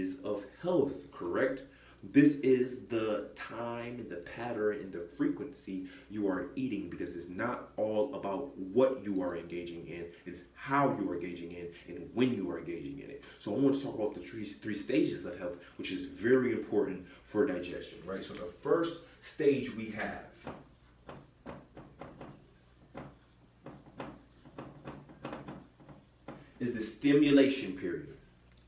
stages of health, correct? This is the time and the pattern and the frequency you are eating, because it's not all about what you are engaging in, it's how you are engaging in and when you are engaging in it. So I want to talk about the three stages of health, which is very important for digestion, right? So the first stage we have is the stimulation period.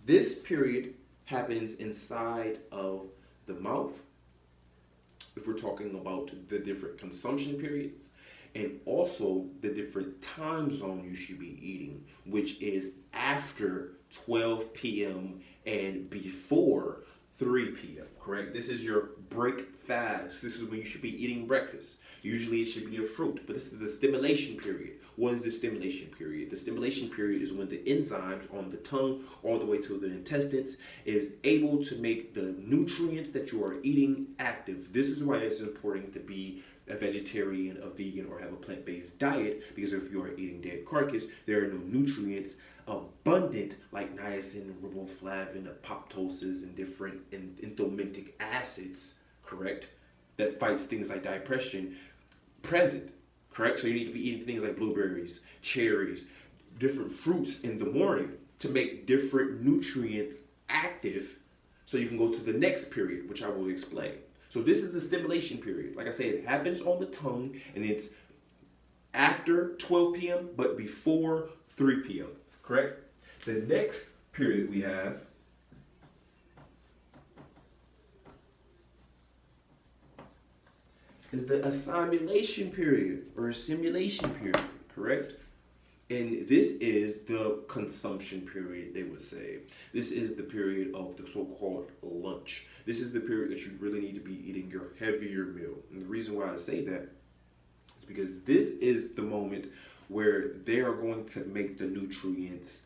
This period happens inside of the mouth, if we're talking about the different consumption periods, and also the different time zone you should be eating, which is after 12 p.m. and before 3 p.m., correct? This is your break fast. This is when you should be eating breakfast. Usually it should be a fruit, but this is the stimulation period. What is the stimulation period? The stimulation period is when the enzymes on the tongue all the way to the intestines is able to make the nutrients that you are eating active. This is why it's important to be a vegetarian, a vegan, or have a plant-based diet, because if you are eating dead carcass, there are no nutrients abundant like niacin, riboflavin, apoptosis, and different enthalmic acids, correct, that fights things like depression present, correct? So you need to be eating things like blueberries, cherries, different fruits in the morning to make different nutrients active so you can go to the next period, which I will explain. So this is the stimulation period. Like I said, it happens on the tongue and it's after 12 p.m. but before 3 p.m., correct? The next period we have is the assimilation period or assimilation period, correct? And this is the consumption period, they would say. This is the period of the so-called lunch. This is the period that you really need to be eating your heavier meal. And the reason why I say that is because this is the moment where they are going to make the nutrients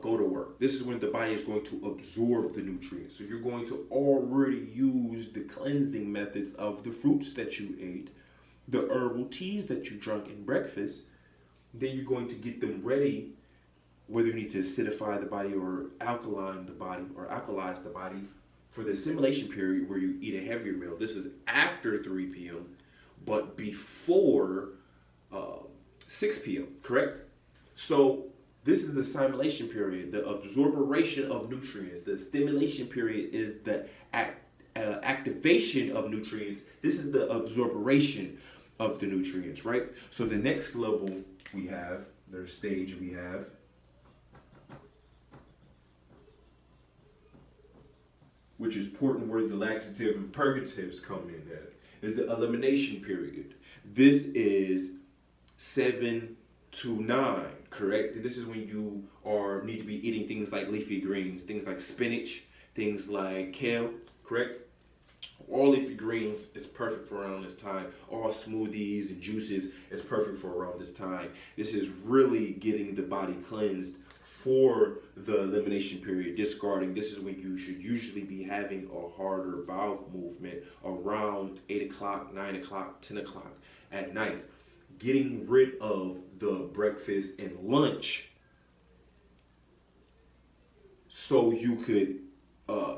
go to work. This is when the body is going to absorb the nutrients. So you're going to already use the cleansing methods of the fruits that you ate, the herbal teas that you drank in breakfast. Then you're going to get them ready, whether you need to acidify the body or alkaline the body or alkalize the body for the assimilation period where you eat a heavier meal. This is after 3 p.m. but before 6 p.m., correct? So this is the assimilation period, the absorption of nutrients. The stimulation period is the activation of nutrients. This is the absorption of the nutrients, right? So the next level we have, the stage we have, which is important where the laxative and purgatives come in at, is the elimination period. This is 7 to 9, correct? This is when you need to be eating things like leafy greens, things like spinach, things like kale, correct? All leafy greens is perfect for around this time. All smoothies and juices is perfect for around this time. This is really getting the body cleansed for the elimination period, discarding. This is when you should usually be having a harder bowel movement around 8 o'clock, 9 o'clock, 10 o'clock at night. Getting rid of the breakfast and lunch so you could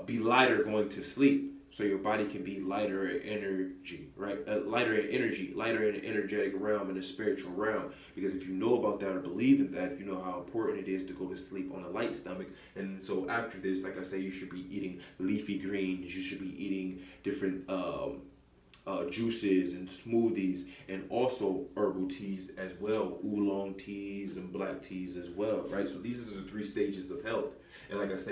be lighter going to sleep. So your body can be lighter in energy, right? Lighter in energy, lighter in the energetic realm and the spiritual realm. Because if you know about that or believe in that, you know how important it is to go to sleep on a light stomach. And so after this, like I say, you should be eating leafy greens. You should be eating different juices and smoothies, and also herbal teas as well, oolong teas and black teas as well, right? So these are the 3 stages of health. And like I said,